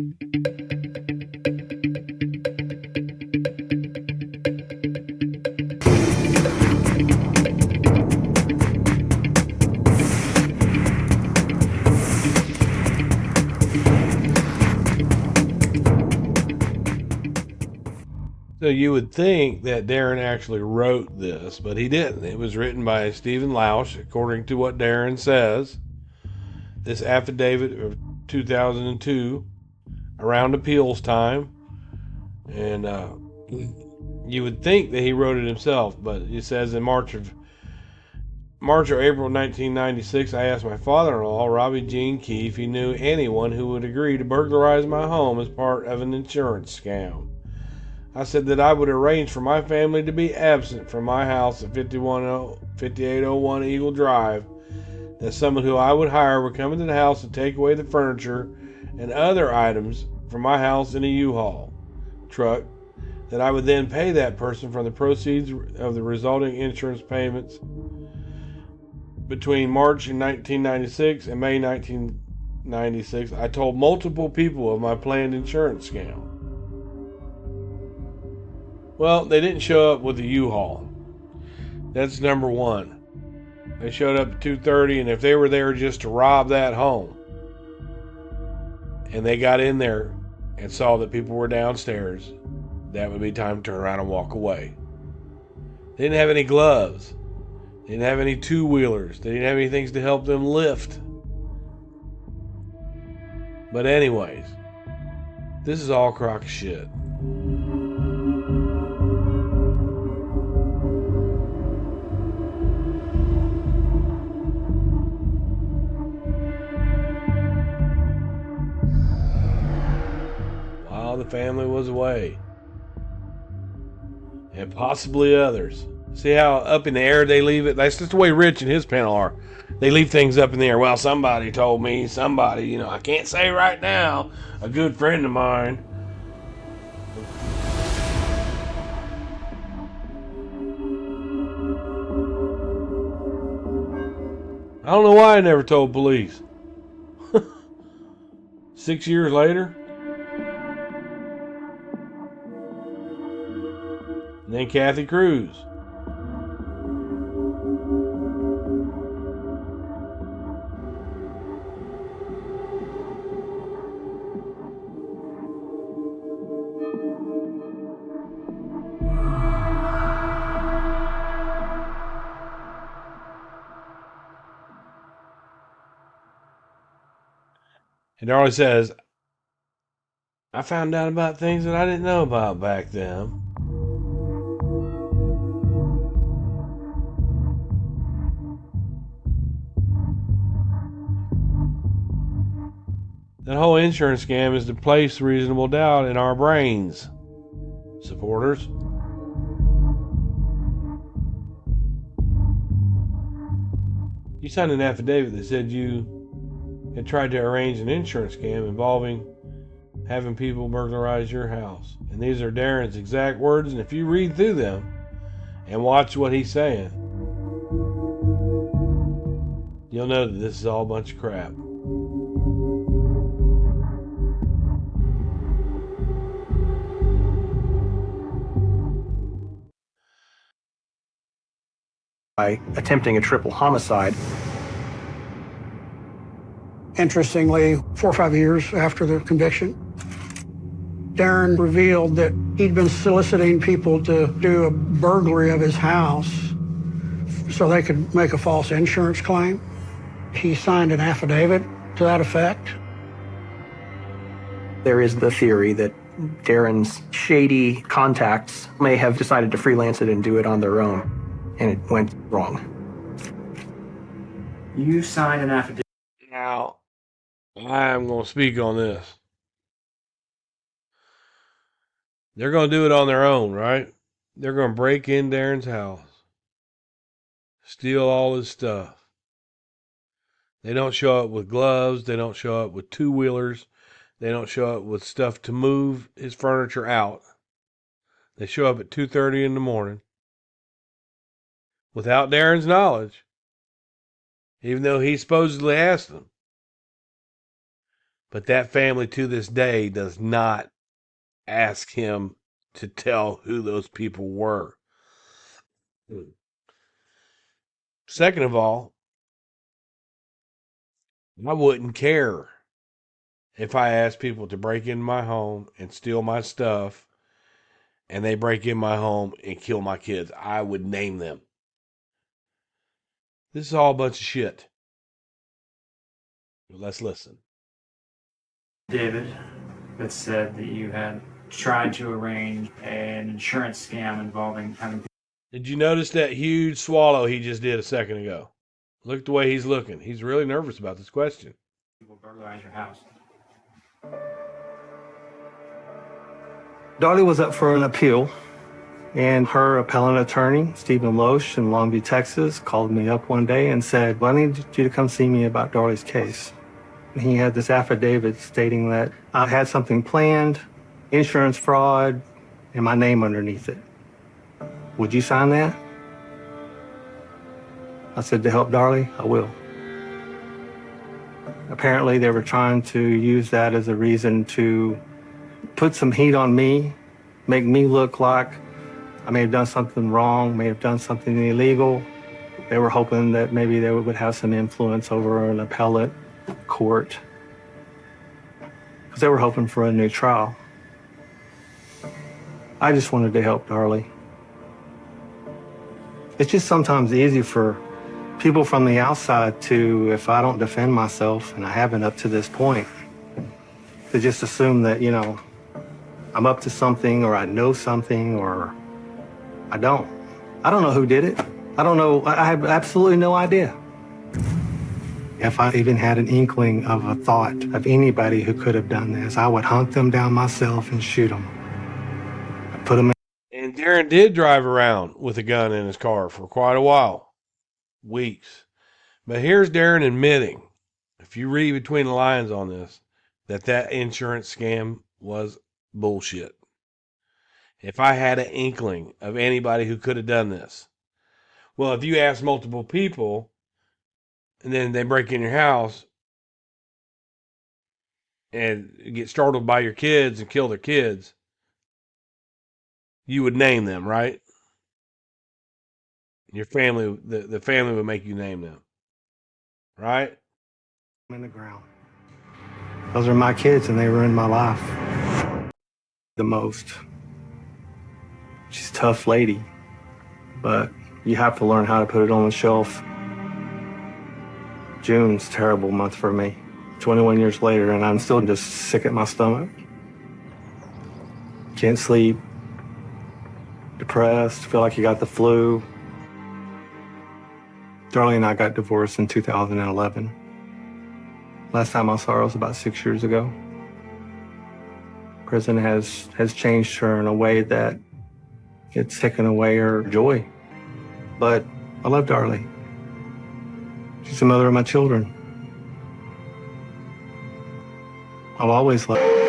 So you would think that Darin actually wrote this, but he didn't. It was written by Stephen Lausch, according to what Darin says. This affidavit of 2002, around appeals time, and you would think that he wrote it himself, but it says in March or April 1996, I asked my father-in-law, Robbie Gene Key, if he knew anyone who would agree to burglarize my home as part of an insurance scam. I said that I would arrange for my family to be absent from my house at 5801 Eagle Drive, that someone who I would hire would come into the house to take away the furniture and other items from my house in a U-Haul truck, that I would then pay that person from the proceeds of the resulting insurance payments. Between March 1996 and May 1996, I told multiple people of my planned insurance scam. Well, they didn't show up with the U-Haul. That's number one. They showed up at 2:30, and if they were there just to rob that home, and they got in there and saw that people were downstairs, that would be time to turn around and walk away. They didn't have any gloves. They didn't have any two-wheelers. They didn't have any things to help them lift. But anyways, this is all crock of shit. While the family was away, and possibly others. See how up in the air they leave it? That's just the way Rich and his panel are. They leave things up in the air. Well, somebody told me, somebody, I can't say right now. A good friend of mine. I don't know why I never told police. 6 years later. And then Kathy Cruz. And Darlie says, I found out about things that I didn't know about back then. That whole insurance scam is to place reasonable doubt in our brains, supporters. You signed an affidavit that said you had tried to arrange an insurance scam involving having people burglarize your house. And these are Darin's exact words, and if you read through them and watch what he's saying, you'll know that this is all a bunch of crap. By attempting a triple homicide. Interestingly, 4 or 5 years after the conviction, Darin revealed that he'd been soliciting people to do a burglary of his house so they could make a false insurance claim. He signed an affidavit to that effect. There is the theory that Darin's shady contacts may have decided to freelance it and do it on their own, and it went wrong. You signed an affidavit. Now, I'm going to speak on this. They're going to do it on their own, right? They're going to break in Darin's house, steal all his stuff. They don't show up with gloves. They don't show up with two-wheelers. They don't show up with stuff to move his furniture out. They show up at 2:30 in the morning without Darin's knowledge, even though he supposedly asked them. But that family to this day does not ask him to tell who those people were. Second of all, I wouldn't care if I asked people to break into my home and steal my stuff and they break in my home and kill my kids. I would name them. This is all a bunch of shit. Let's listen. David, that said that you had tried to arrange an insurance scam involving having Did you notice that huge swallow he just did a second ago? Look at the way he's looking. He's really nervous about this question. people burglarize your house? Darlie was up for an appeal, and her appellant attorney, Stephen Loesch in Longview, Texas, called me up one day and said, well, I need you to come see me about Darlie's case. And he had this affidavit stating that I had something planned, insurance fraud, and my name underneath it. Would you sign that? I said, to help Darlie, I will. Apparently, they were trying to use that as a reason to put some heat on me, make me look like I may have done something wrong, may have done something illegal. They were hoping that maybe they would have some influence over an appellate court, because they were hoping for a new trial. I just wanted to help Darlie. It's just sometimes easy for people from the outside to, if I don't defend myself, and I haven't up to this point, to just assume that, you know, I'm up to something, or I know something, or I don't. I don't know who did it. I don't know. I have absolutely no idea. If I even had an inkling of a thought of anybody who could have done this, I would hunt them down myself and shoot them. I'd put them in. And Darin did drive around with a gun in his car for quite a while, weeks. But here's Darin admitting, if you read between the lines on this, that insurance scam was bullshit. If I had an inkling of anybody who could have done this. Well, if you ask multiple people and then they break in your house and get startled by your kids and kill their kids, you would name them, right? Your family, the family would make you name them, right? In the ground. Those are my kids, and they were in my life the most. She's a tough lady, but you have to learn how to put it on the shelf. June's a terrible month for me. 21 years later, and I'm still just sick at my stomach. Can't sleep, depressed, feel like you got the flu. Darlie and I got divorced in 2011. Last time I saw her was about 6 years ago. Prison has changed her in a way that it's taken away her joy. But I love Darlie. She's the mother of my children. I'll always love her.